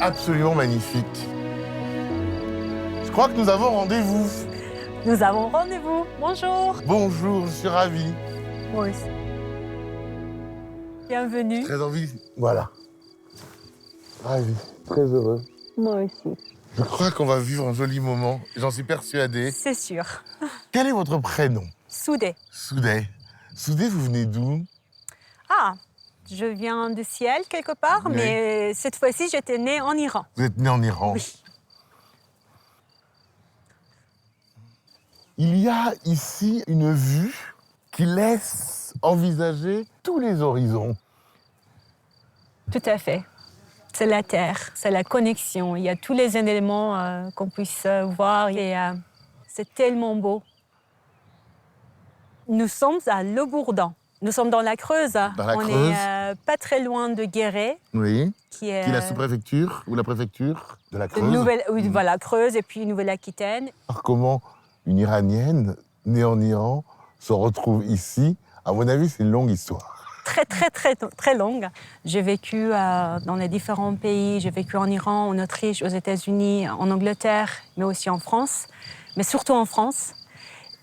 absolument magnifique. Je crois que nous avons rendez-vous. Nous avons rendez-vous. Bonjour. Bonjour, je suis ravi. Moi aussi. Bienvenue. Très envie. Voilà. Ravi, très heureux. Moi aussi. Je crois qu'on va vivre un joli moment, j'en suis persuadée. C'est sûr. Quel est votre prénom? Soudé. Soudé. Soudé, vous venez d'où? Ah, je viens du ciel quelque part, Oui. mais cette fois-ci, j'étais née en Iran. Vous êtes né en Iran. Oui. Il y a ici une vue qui laisse envisager tous les horizons. Tout à fait. C'est la terre, c'est la connexion. Il y a tous les éléments qu'on puisse voir et c'est tellement beau. Nous sommes à Le Bourdan. Nous sommes dans la Creuse. Dans la On Creuse. est pas très loin de Guéret, Oui. qui est Qui est la sous-préfecture ou la préfecture de la de Creuse. oui, voilà, Creuse et puis Nouvelle-Aquitaine. Alors comment une Iranienne née en Iran se retrouve ici? À mon avis, c'est une longue histoire. Très longue. J'ai vécu dans les différents pays. J'ai vécu en Iran, en Autriche, aux États-Unis, en Angleterre, mais aussi en France, mais surtout en France.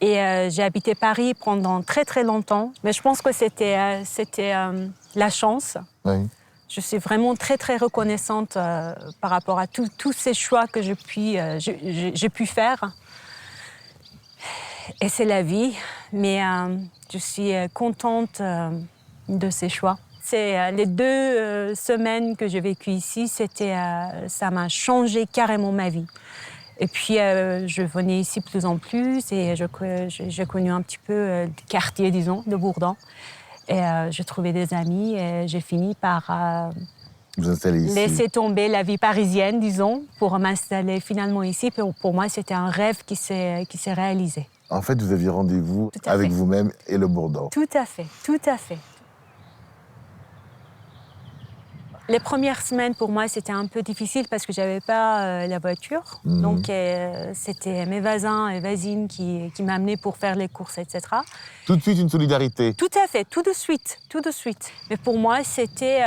Et j'ai habité Paris pendant très longtemps. Mais je pense que c'était la chance. Oui. Je suis vraiment très reconnaissante par rapport à tous ces choix que j'ai pu faire. Et c'est la vie, mais je suis contente de ces choix. C'est les 2 semaines que j'ai vécues ici, ça m'a changé carrément ma vie. Et puis je venais ici plus en plus et j'ai connu un petit peu le quartier, disons, de Bourdan. Et j'ai trouvé des amis et j'ai fini par Vous installez ici. laisser tomber la vie parisienne, disons, pour m'installer finalement ici. Pour moi, c'était un rêve qui s'est réalisé. En fait, vous aviez rendez-vous Tout à avec fait. vous-même et le Bourdan. Tout à fait, tout à fait. Les premières semaines, pour moi, c'était un peu difficile parce que je n'avais pas la voiture. Donc, c'était mes voisins et voisines qui m'amenaient pour faire les courses, etc. Tout de suite, une solidarité. Tout à fait, tout de suite. Mais pour moi, c'était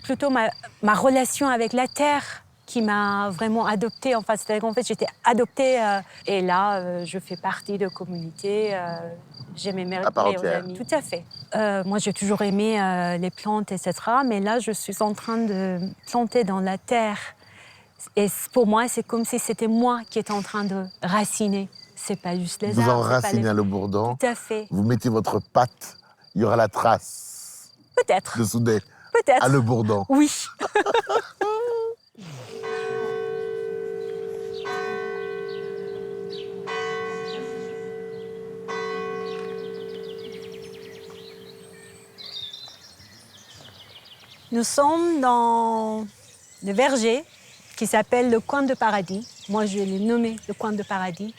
plutôt ma relation avec la terre qui m'a vraiment adoptée. Enfin, c'est-à-dire qu'en fait, j'étais adoptée. Et là, je fais partie de communauté. J'ai mes À part meilleurs entière. amis. Tout à fait. Moi, j'ai toujours aimé les plantes, etc. Mais là, je suis en train de planter dans la terre. Et pour moi, c'est comme si c'était moi qui étais en train de raciner. C'est pas juste les Vous arbres. c'est pas enracinez à le Bourdan. Tout à fait. Vous mettez votre patte, il y aura la trace Peut-être. de Soudé Peut-être. à le Bourdan. Oui. Nous sommes dans le verger qui s'appelle le coin de paradis. Moi, je l'ai nommé le coin de paradis.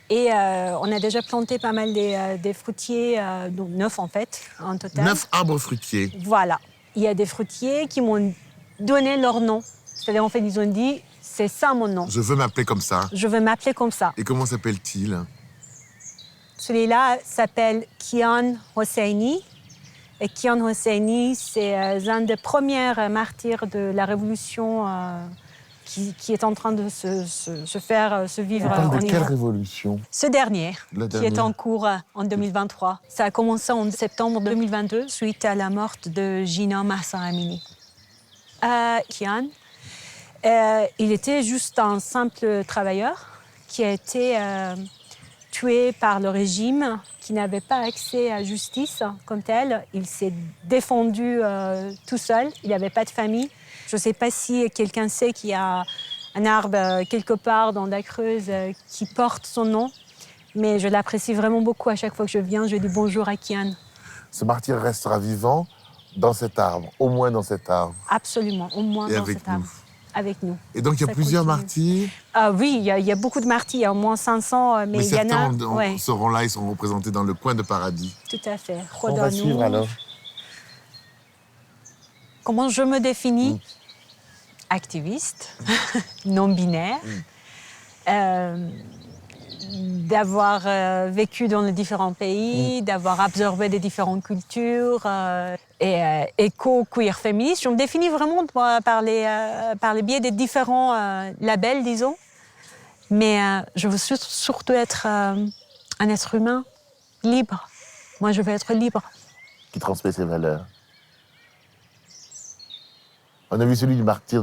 Et on a déjà planté pas mal des fruitiers, donc 9 en fait, en total. 9 arbres fruitiers. Voilà. Il y a des fruitiers qui m'ont donné leur nom. C'est-à-dire, en fait, ils ont dit, c'est ça mon nom. Je veux m'appeler comme ça. Je veux m'appeler comme ça. Et comment s'appelle-t-il? Celui-là s'appelle Kian Hosseini. Et Kian Hosseini, c'est un des premiers martyrs de la révolution qui est en train de se vivre On parle en de quelle Iran. révolution? Ce dernier, Le qui est dernier. en cours en 2023. Ça a commencé en septembre 2022, suite à la mort de Gina Mahsa Amini. Kian, il était juste un simple travailleur qui a été tué par le régime, qui n'avait pas accès à justice comme tel. Il s'est défendu tout seul, il n'avait pas de famille. Je ne sais pas si quelqu'un sait qu'il y a un arbre quelque part dans la Creuse qui porte son nom, mais je l'apprécie vraiment beaucoup. À chaque fois que je viens, je dis bonjour à Kian. Ce martyr restera vivant dans cet arbre, au moins dans cet arbre. Absolument, au moins Et dans avec cet arbre. nous. Avec nous. Et donc, il y a Ça plusieurs continue. martyrs. Ah oui, il y a beaucoup de martyrs, il y a au moins 500, mais il y en a... certains ouais, seront là, ils seront représentés dans le coin de paradis. tout à fait. On va suivre alors. Comment je me définis? Activiste, non-binaire. d'avoir vécu dans les différents pays, d'avoir absorbé des différentes cultures et éco-queer féministe. Je me définis vraiment par le biais des différents labels, disons. Mais je veux surtout être un être humain libre. Moi, je veux être libre. Qui transmet ses valeurs. On a vu celui du martyr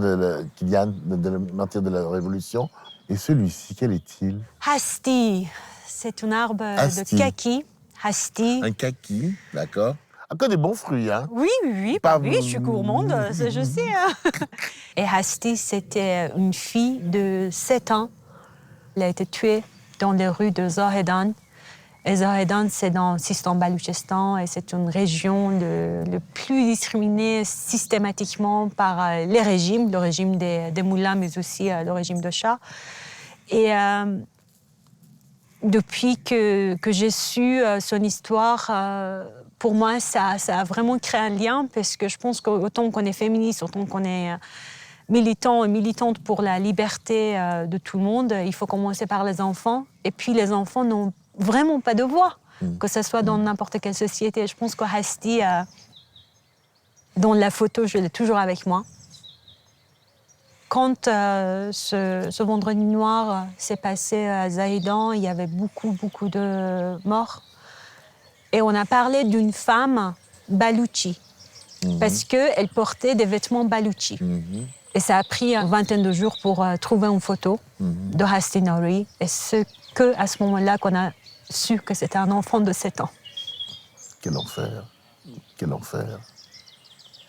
Kilian, le martyr de la Révolution. Et celui-ci, quel est-il? Hasti, c'est un arbre Hasti. de kaki. Hasti. Un kaki, d'accord. Encore des bons fruits, hein? Oui, je suis gourmande, ça, je sais. Hein. Et Hasti, c'était une fille de 7 ans. Elle a été tuée dans les rues de Zahedan. Et Zahedan, c'est dans Sistan-Baloutchistan et c'est une région le plus discriminée systématiquement par les régimes, le régime des moulins, mais aussi le régime de Shah. Et depuis que j'ai su son histoire, pour moi, ça a vraiment créé un lien parce que je pense qu'autant qu'on est féministe, autant qu'on est militant et militante pour la liberté de tout le monde, il faut commencer par les enfants. Et puis les enfants n'ont vraiment pas de voix, que ce soit dans n'importe quelle société. Je pense que Hasti, dans la photo, je l'ai toujours avec moi. Quand ce vendredi noir s'est passé à Zahedan, il y avait beaucoup de morts. Et on a parlé d'une femme balouchi, parce qu'elle portait des vêtements balouchi. Et ça a pris une vingtaine de jours pour trouver une photo de Hasti Nouri. Et c'est qu'à ce moment-là qu'on a su que c'était un enfant de 7 ans. Quel enfer. Quel enfer.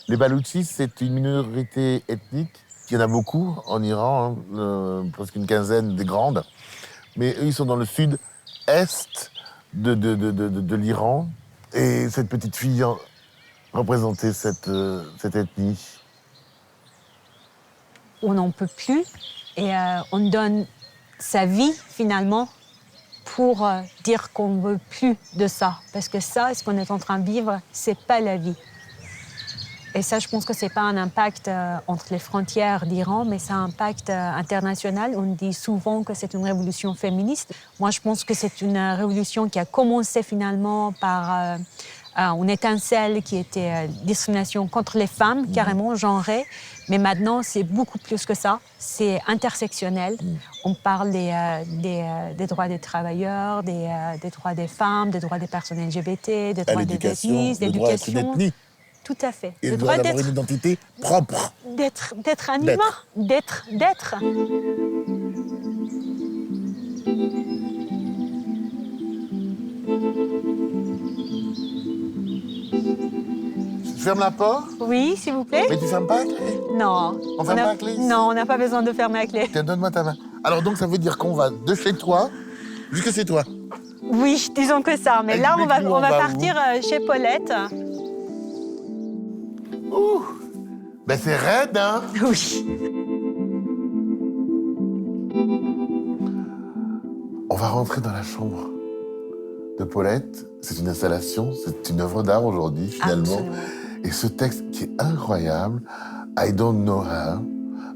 Les Baloutchis, c'est une minorité ethnique. Il y en a beaucoup en Iran, hein, presque une quinzaine des grandes. Mais eux, ils sont dans le sud-est de l'Iran. Et cette petite fille représentait cette ethnie. On n'en peut plus et on donne sa vie, finalement, pour dire qu'on ne veut plus de ça. Parce que ça, ce qu'on est en train de vivre, c'est pas la vie. Et ça, je pense que c'est pas un impact entre les frontières d'Iran, mais c'est un impact international. On dit souvent que c'est une révolution féministe. Moi, je pense que c'est une révolution qui a commencé finalement par une étincelle qui était discrimination contre les femmes, carrément genrée. Mais maintenant, c'est beaucoup plus que ça. C'est intersectionnel. On parle des droits des travailleurs, des droits des femmes, des droits des personnes LGBT, des droits des ethnies, d'éducation. Tout à fait. Et le droit d'avoir une identité propre. D'être un humain, d'être. Tu fermes la porte? Oui, s'il vous plaît. Mais tu fermes pas la clé? Non. On ferme pas la clé? Non, on n'a pas besoin de fermer la clé. Tiens, donne-moi ta main. Alors donc, ça veut dire qu'on va de chez toi jusque chez toi? Oui, disons que ça. Mais là, on va partir chez Paulette. Ouh! Ben c'est raide, hein? Oui. On va rentrer dans la chambre de Paulette. C'est une installation, c'est une œuvre d'art aujourd'hui, finalement. Absolument. Et ce texte qui est incroyable, I don't know her,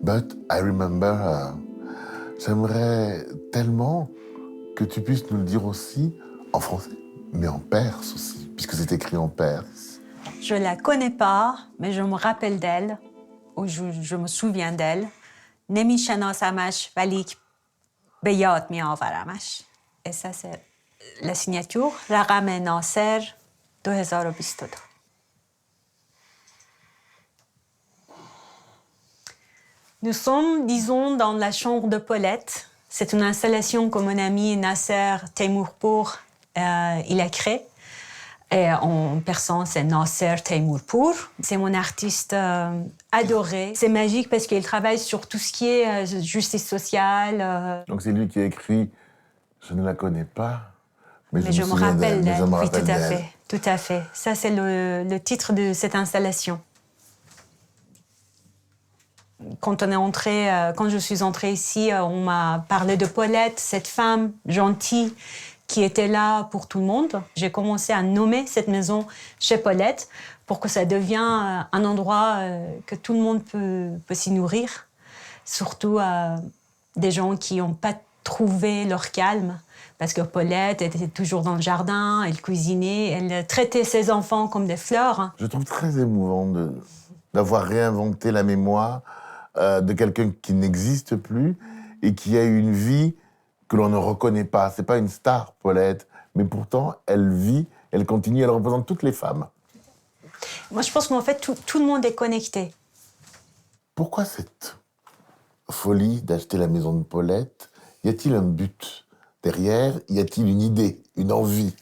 but I remember her. J'aimerais tellement que tu puisses nous le dire aussi en français, mais en perse aussi, puisque c'est écrit en perse. Je la connais pas, mais je me rappelle d'elle, ou je me souviens d'elle. Nemișanasamаш valik beyat miavaramаш. Et ça, c'est la signature. Raqam Nasser 2022. Nous sommes, disons, dans la chambre de Paulette. C'est une installation que mon ami Nasser Teimourpour il a créée. Et en persan, c'est Nasser Teimourpour. C'est mon artiste adoré. C'est magique parce qu'il travaille sur tout ce qui est justice sociale. Donc c'est lui qui a écrit « Je ne la connais pas, mais je me me rappelle d'elle. » Oui, tout à fait. Tout à fait. Ça, c'est le titre de cette installation. Quand je suis entrée ici, on m'a parlé de Paulette, cette femme gentille qui était là pour tout le monde. J'ai commencé à nommer cette maison chez Paulette pour que ça devienne un endroit que tout le monde peut s'y nourrir. Surtout des gens qui n'ont pas trouver leur calme. Parce que Paulette était toujours dans le jardin, elle cuisinait, elle traitait ses enfants comme des fleurs. Je trouve très émouvant d'avoir réinventé la mémoire de quelqu'un qui n'existe plus et qui a eu une vie que l'on ne reconnaît pas. C'est pas une star, Paulette, mais pourtant, elle vit, elle continue, elle représente toutes les femmes. Moi, je pense qu'en fait, tout le monde est connecté. Pourquoi cette folie d'acheter la maison de Paulette? Y a-t-il un but derrière? Y a-t-il une idée, une envie?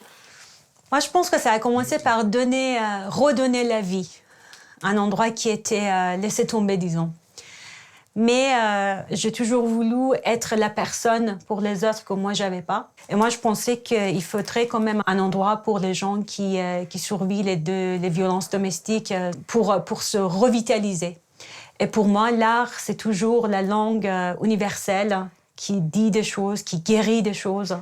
Moi, je pense que ça a commencé par redonner la vie. Un endroit qui était laissé tomber, disons. Mais j'ai toujours voulu être la personne pour les autres que moi, j'avais pas. Et moi, je pensais qu'il faudrait quand même un endroit pour les gens qui survivent les violences domestiques pour se revitaliser. Et pour moi, l'art, c'est toujours la langue universelle qui dit des choses, qui guérit des choses.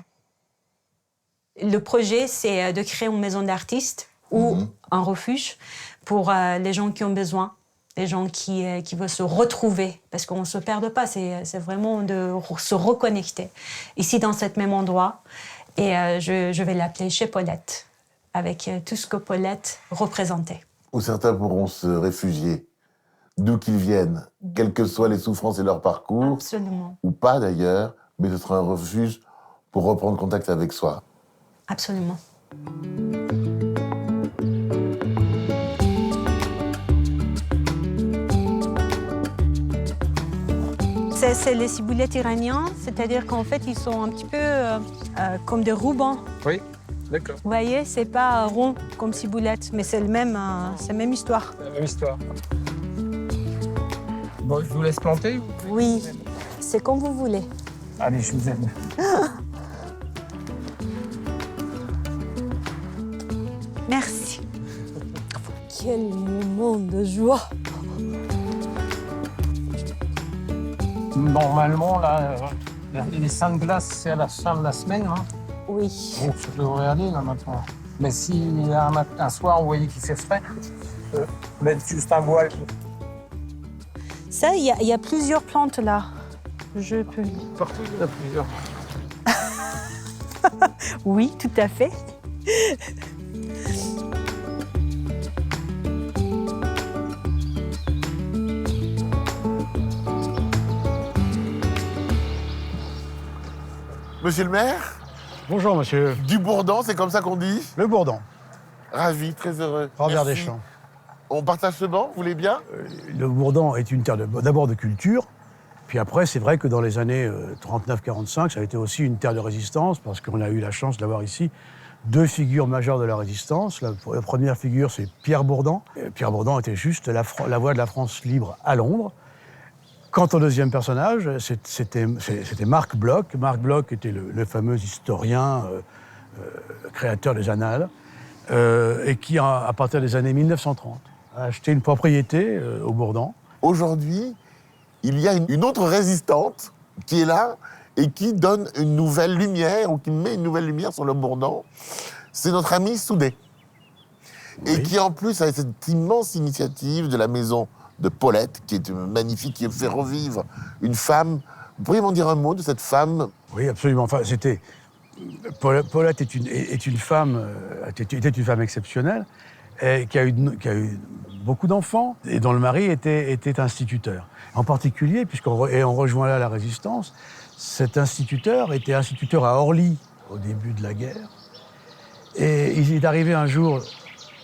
Le projet, c'est de créer une maison d'artistes ou un refuge pour les gens qui ont besoin, les gens qui veulent se retrouver, parce qu'on ne se perd pas, c'est vraiment de se reconnecter. Ici, dans cet même endroit, et je vais l'appeler Chez Paulette, avec tout ce que Paulette représentait. Où certains pourront se réfugier, d'où qu'ils viennent, quelles que soient les souffrances et leur parcours. Absolument. Ou pas d'ailleurs, mais ce sera un refuge pour reprendre contact avec soi. Absolument. C'est les ciboulettes iraniens, c'est-à-dire qu'en fait, ils sont un petit peu comme des rubans. Oui, d'accord. Vous voyez, c'est pas rond comme ciboulette, mais c'est la même histoire. La même histoire. Bon, je vous laisse planter? Oui, c'est comme vous voulez. Allez, je vous aide. Merci. Quel moment de joie. Normalement, là, les Saintes Glaces, c'est à la fin de la semaine. Hein. Oui. Bon, ça devrait aller, là, maintenant. Mais si un soir, vous voyez qu'il fait frais, mettre juste un voile. Ça, il y a plusieurs plantes là. Je peux... Partout, il y en a plusieurs. Oui, tout à fait. Monsieur le maire, Bonjour, monsieur. du Bourdan, c'est comme ça qu'on dit? Le Bourdan, Ravi, très heureux. Robert Merci. Deschamps. On partage ce banc, vous voulez bien? Le Bourdan est une terre d'abord de culture, puis après, c'est vrai que dans les années 39-45, ça a été aussi une terre de résistance, parce qu'on a eu la chance d'avoir ici deux figures majeures de la résistance. La première figure, c'est Pierre Bourdan. Pierre Bourdan était juste la voix de la France libre à Londres. Quant au deuxième personnage, c'était Marc Bloch. Marc Bloch était le fameux historien, créateur des Annales, et qui, à partir des années 1930, a acheté une propriété au Bourdan. Aujourd'hui, il y a une autre résistante qui est là et qui donne une nouvelle lumière, ou qui met une nouvelle lumière sur le Bourdan. C'est notre ami Soudé. Et Oui. qui, en plus, a cette immense initiative de la maison de Paulette, qui est magnifique, qui fait revivre une femme. Vous pourriez m'en dire un mot de cette femme? Oui, absolument. Enfin, Paulette était une femme exceptionnelle, et qui a eu beaucoup d'enfants, et dont le mari était instituteur. En particulier, on rejoint là la Résistance, cet instituteur était instituteur à Orly au début de la guerre. Et il est arrivé un jour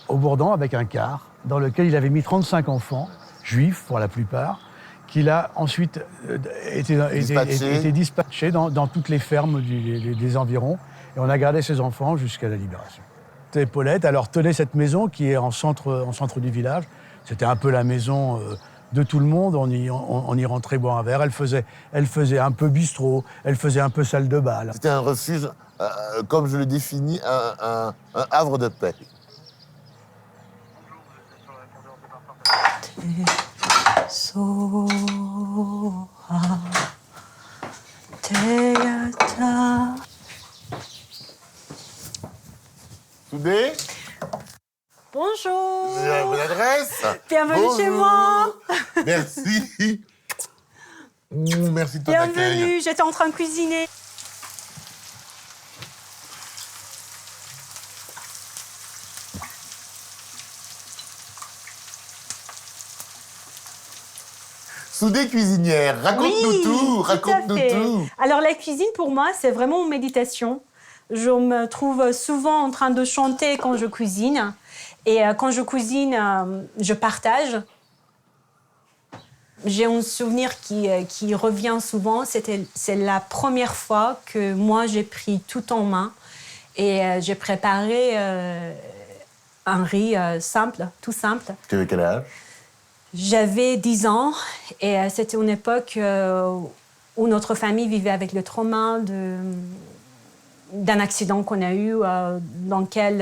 au Bourdan avec un car dans lequel il avait mis 35 enfants, juifs pour la plupart, qu'il a ensuite été dispatché dans toutes les fermes des environs. Et on a gardé ces enfants jusqu'à la libération. Et Paulette alors tenait cette maison qui est en centre du village. C'était un peu la maison de tout le monde. On y rentrait boire un verre. Elle faisait un peu bistrot, elle faisait un peu salle de bal. C'était un refuge, comme je le définis, un havre de paix. Soudé, Bonjour. vous avez bonne adresse. Bienvenue Bonjour. chez moi. Merci. Merci de ton accueil. Bienvenue, j'étais en train de cuisiner. Soudée cuisinière, raconte-nous Oui, tout, à raconte-nous fait. tout. Alors la cuisine pour moi c'est vraiment une méditation. Je me trouve souvent en train de chanter quand je cuisine et quand je cuisine je partage. J'ai un souvenir qui revient souvent, c'est la première fois que moi j'ai pris tout en main et j'ai préparé un riz simple, tout simple. Tu avais quel âge? J'avais 10 ans et c'était une époque où notre famille vivait avec le trauma d'un accident qu'on a eu dans lequel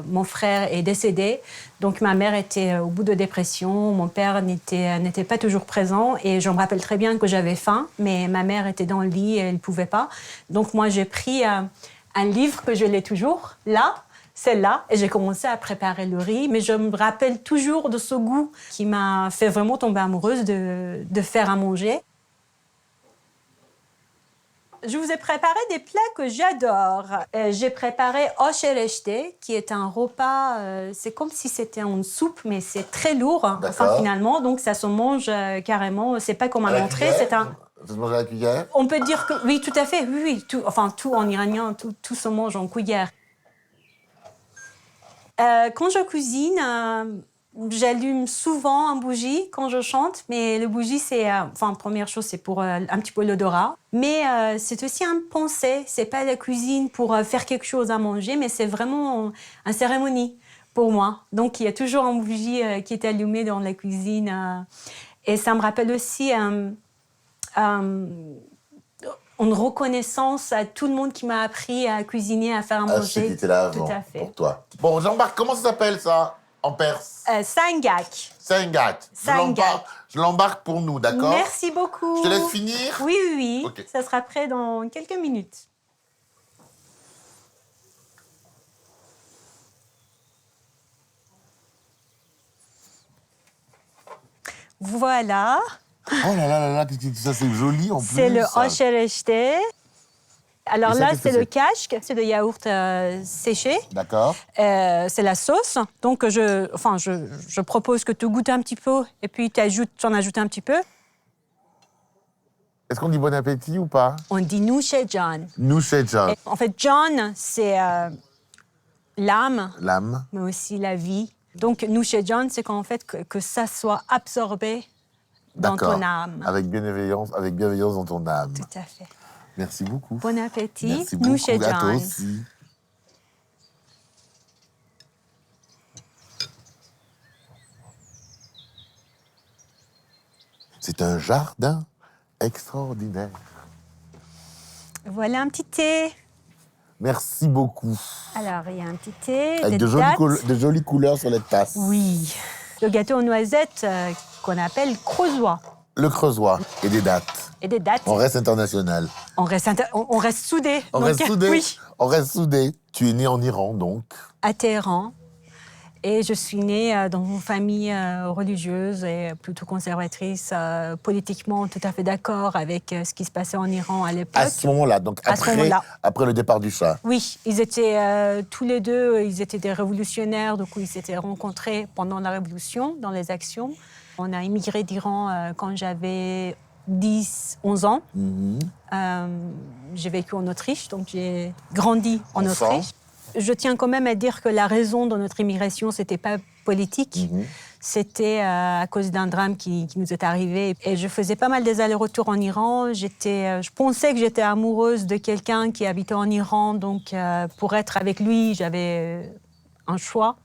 mon frère est décédé. Donc ma mère était au bout de dépression, mon père n'était pas toujours présent et je me rappelle très bien que j'avais faim, mais ma mère était dans le lit et elle ne pouvait pas. Donc moi j'ai pris un livre que je l'ai toujours là, celle-là, et j'ai commencé à préparer le riz, mais je me rappelle toujours de ce goût qui m'a fait vraiment tomber amoureuse de faire à manger. Je vous ai préparé des plats que j'adore. J'ai préparé oşereşte, qui est un repas, c'est comme si c'était une soupe, mais c'est très lourd, enfin, finalement, donc ça se mange carrément, c'est pas comme un entrée, c'est un... Ça se mange à la cuillère? On peut dire que, oui, tout à fait, oui, tout, enfin, tout en iranien, tout se mange en cuillère. Quand je cuisine, j'allume souvent un bougie quand je chante, mais le bougie, c'est... enfin, première chose, c'est pour un petit peu l'odorat. Mais c'est aussi un pensée. C'est pas la cuisine pour faire quelque chose à manger, mais c'est vraiment une cérémonie pour moi. Donc, il y a toujours un bougie qui est allumé dans la cuisine. Et ça me rappelle aussi une reconnaissance à tout le monde qui m'a appris à cuisiner, à faire à manger. Ceux qui étaient là avant, tout à fait. pour toi. Bon, Jean-Marc, comment ça s'appelle ça en perse? Sangak. Sangak. Je l'embarque pour nous, d'accord? Merci beaucoup. Je te laisse finir? Oui, oui, oui. Okay. Ça sera prêt dans quelques minutes. Voilà. Oh là là là là, qu'est-ce que ça, c'est joli en plus. C'est le oşereşte. Alors là, c'est le kashk, c'est le yaourt séché. D'accord. C'est la sauce. Donc, je propose que tu goûtes un petit peu et puis tu en ajoutes un petit peu. Est-ce qu'on dit bon appétit ou pas? On dit Nuşecan. Nuşecan. En fait, Can, c'est l'âme, L'âme. mais aussi la vie. Donc, Nuşecan, c'est qu'en fait, que ça soit absorbé dans ton âme. Avec bienveillance dans ton âme. Tout à fait. Merci beaucoup. Bon appétit. Merci beaucoup. À toi Nuşecan. aussi. C'est un jardin extraordinaire. Voilà un petit thé. Merci beaucoup. Alors, il y a un petit thé, Avec des dattes. de jolies couleurs sur les tasses. Oui. Le gâteau aux noisettes qu'on appelle creusois. Le creusois et des dattes. Et des dattes. On reste international. On reste soudés. On Donc, reste soudés. Oui. On reste soudés. Tu es né en Iran, donc. À Téhéran. Et je suis née dans une famille religieuse et plutôt conservatrice, politiquement tout à fait d'accord avec ce qui se passait en Iran à l'époque. À ce moment-là, donc après le départ du Shah. Oui, ils étaient tous les deux, ils étaient des révolutionnaires, donc ils s'étaient rencontrés pendant la Révolution, dans les actions. On a immigré d'Iran quand j'avais 11 ans. J'ai vécu en Autriche, donc j'ai grandi en Autriche. Je tiens quand même à dire que la raison de notre immigration, c'était pas politique. C'était à cause d'un drame qui nous est arrivé. Et je faisais pas mal des allers-retours en Iran. Je pensais que j'étais amoureuse de quelqu'un qui habitait en Iran. Donc, pour être avec lui, j'avais un choix,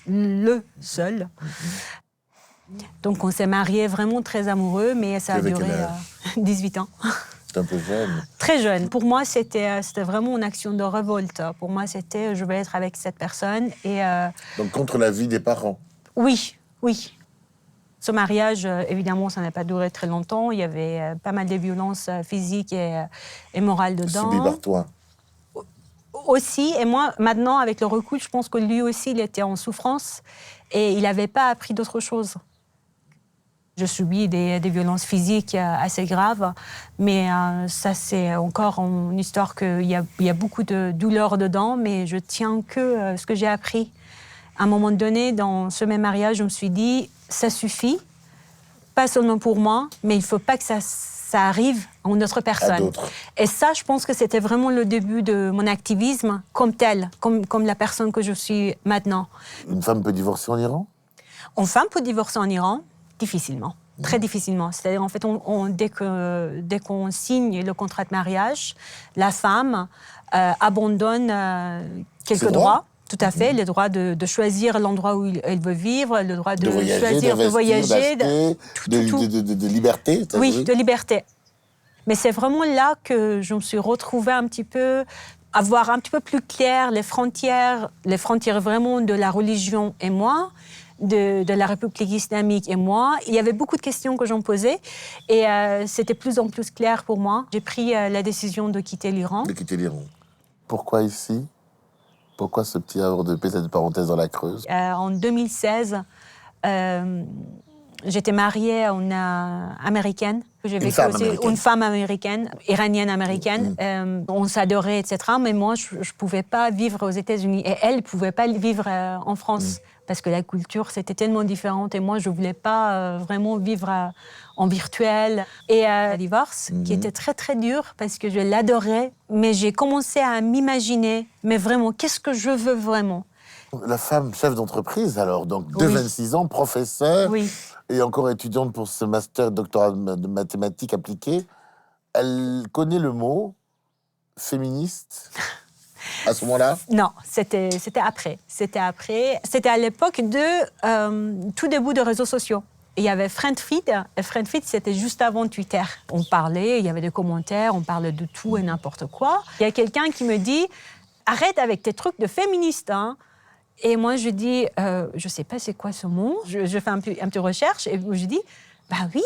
le seul. Donc, on s'est mariés vraiment très amoureux, mais ça a duré 18 ans. C'est un peu jeune. Très jeune. Pour moi, c'était vraiment une action de révolte. Pour moi, c'était je vais être avec cette personne. Et, donc contre la vie des parents? Oui, oui. Ce mariage, évidemment, ça n'a pas duré très longtemps. Il y avait pas mal de violences physiques et morales dedans. Subies par toi? Aussi. Et moi, maintenant, avec le recul, je pense que lui aussi, il était en souffrance. Et il n'avait pas appris d'autre chose. Je subis des violences physiques assez graves, mais ça, c'est encore une histoire qu'il y a beaucoup de douleur dedans, mais je tiens que ce que j'ai appris. À un moment donné, dans ce même mariage, je me suis dit, ça suffit, pas seulement pour moi, mais il ne faut pas que ça arrive à une autre À personne. d'autres. Et ça, je pense que c'était vraiment le début de mon activisme comme tel, comme la personne que je suis maintenant. Une femme peut divorcer en Iran? Une femme peut divorcer en Iran difficilement, très difficilement. C'est-à-dire, en fait, dès qu'on signe le contrat de mariage, la femme abandonne quelques Ses droits. droits. Tout à fait, le droit de choisir l'endroit où elle veut vivre, le droit de voyager, choisir de d'investir, voyager, d'acheter, tout. de liberté. t'as Oui, vu? de liberté. Mais c'est vraiment là que je me suis retrouvée un petit peu, à voir un petit peu plus clair les frontières vraiment de la religion et moi, de la République islamique et moi. Il y avait beaucoup de questions que j'en posais et c'était plus en plus clair pour moi. J'ai pris la décision de quitter l'Iran. De quitter l'Iran. Pourquoi ici? Pourquoi ce petit havre de paix, cette parenthèse dans la Creuse? En 2016, j'étais mariée à une Américaine. J'ai vécu femme aussi, américaine. une femme américaine, iranienne-américaine. On s'adorait, etc. Mais moi, je ne pouvais pas vivre aux États-Unis. Et elle ne pouvait pas vivre en France. Parce que la culture, c'était tellement différente. Et moi, je ne voulais pas vraiment vivre en virtuel. Et un divorce qui était très, très dur parce que je l'adorais. Mais j'ai commencé à m'imaginer, mais vraiment, qu'est-ce que je veux vraiment? La femme chef d'entreprise, alors, donc de Oui. 26 ans, professeure, Oui. et encore étudiante pour ce master doctorat de mathématiques appliquées, elle connaît le mot féministe à ce moment-là? Non, c'était après. C'était après. C'était à l'époque de tout début des réseaux sociaux. Il y avait Friendfeed. Et Friendfeed, c'était juste avant Twitter. On parlait, il y avait des commentaires, on parlait de tout et n'importe quoi. Il y a quelqu'un qui me dit « Arrête avec tes trucs de féministe, hein !» Et moi, je dis « Je ne sais pas c'est quoi ce mot. » Je fais un petit recherche et je dis « Bah oui,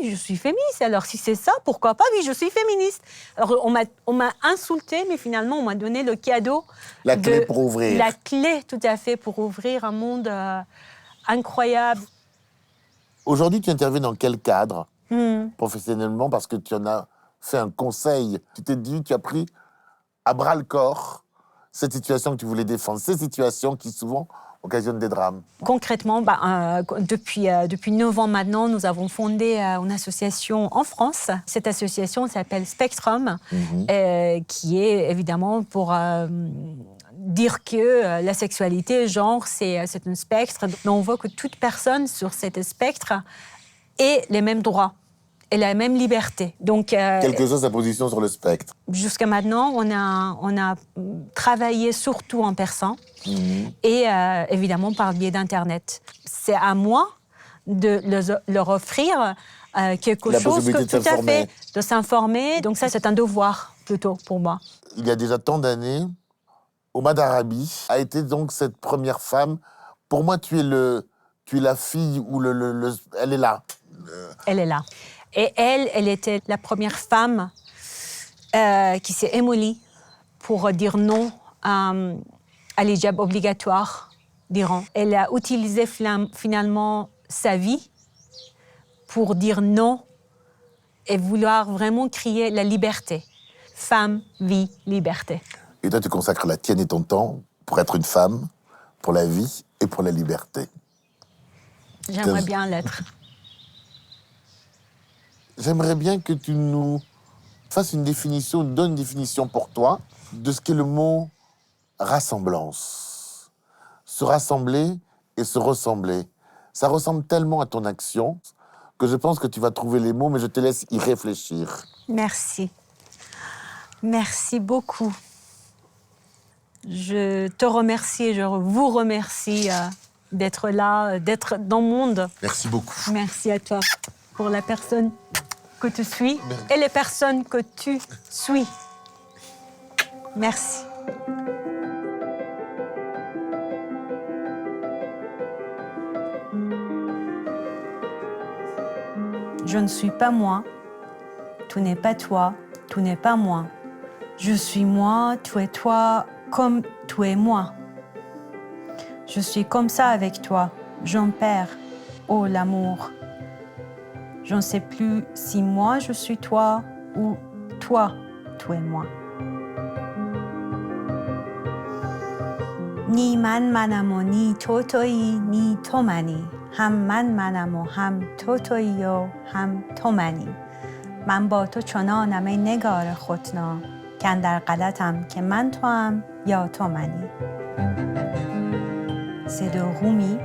je suis féministe. Alors si c'est ça, pourquoi pas? Oui, je suis féministe. » Alors on m'a insultée, mais finalement, on m'a donné le cadeau. La clé pour ouvrir. La clé, tout à fait, pour ouvrir un monde incroyable. Aujourd'hui, tu interviens dans quel cadre professionnellement? Parce que tu en as fait un conseil. Tu t'es dit, tu as pris à bras-le-corps cette situation que tu voulais défendre, ces situations qui souvent occasionnent des drames. Concrètement, depuis 9 ans maintenant, nous avons fondé une association en France. Cette association s'appelle Spectrum, qui est évidemment pour dire que la sexualité, le genre, c'est un spectre. Mais on voit que toute personne sur cet spectre ait les mêmes droits et la même liberté. Donc, Quelle que soit sa position sur le spectre. jusqu'à maintenant, on a travaillé surtout en persan et évidemment par le biais d'Internet. C'est à moi de leur offrir quelque La chose possibilité de tout à s'informer. fait, de s'informer. Donc ça, c'est un devoir plutôt pour moi. Il y a déjà tant d'années, Oma Darabi a été donc cette première femme. Pour moi, tu es la fille où elle est là. Elle est là. Et elle était la première femme qui s'est émolie pour dire non à l'hijab obligatoire d'Iran. Elle a utilisé finalement sa vie pour dire non et vouloir vraiment crier la liberté. Femme, vie, liberté. Et toi, tu consacres la tienne et ton temps pour être une femme, pour la vie et pour la liberté. J'aimerais bien l'être. J'aimerais bien que tu nous fasses une définition, donnes une définition pour toi de ce qu'est le mot rassemblance. Se rassembler et se ressembler. Ça ressemble tellement à ton action que je pense que tu vas trouver les mots, mais je te laisse y réfléchir. Merci. Merci beaucoup. Je te remercie et je vous remercie d'être là, d'être dans le monde. Merci beaucoup. Merci à toi pour la personne que tu suis et les personnes que tu suis. Merci. Je ne suis pas moi, tu n'es pas toi, tu n'es pas moi. Je suis moi, tu es toi, comme tu es moi. Je suis comme ça avec toi, j'en perds, oh l'amour. Je ne sais plus si moi je suis toi ou toi, tu es moi. Ni man manamo, ni to toi, ni to mani. هم منم و هم تو تویی و هم تو منی. من با تو چنانم ای نگار ختنا، که اندر قدتم که من توام یا تو منی. C'est de Rumi.